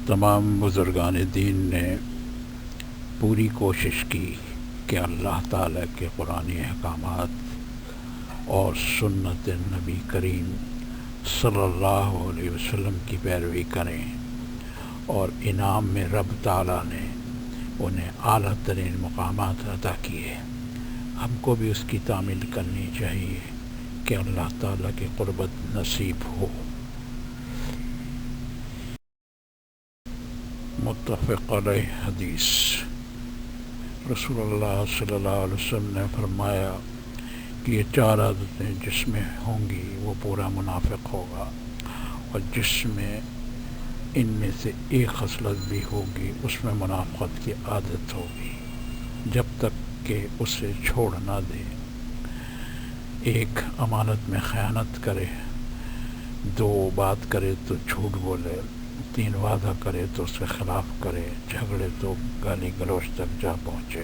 تمام بزرگان دین نے پوری کوشش کی کہ اللہ تعالیٰ کے قرآنی احکامات اور سنت نبی کریم صلی اللہ علیہ وسلم کی پیروی کریں، اور انعام میں رب تعالیٰ نے انہیں اعلیٰ ترین مقامات عطا کیے۔ ہم کو بھی اس کی تعمیل کرنی چاہیے کہ اللہ تعالیٰ کی قربت نصیب ہو۔ متفق علیہ حدیث۔ رسول اللہ صلی اللہ علیہ وسلم نے فرمایا کہ یہ 4 عادتیں جس میں ہوں گی وہ پورا منافق ہوگا، اور جس میں ان میں سے ایک خصلت بھی ہوگی اس میں منافقت کی عادت ہوگی، جب تک کہ اسے چھوڑ نہ دے۔ 1 امانت میں خیانت کرے، 2 بات کرے تو جھوٹ بولے، 3 وعدہ کرے تو اس کے خلاف کرے، جھگڑے تو گالی گلوچ تک جا پہنچے۔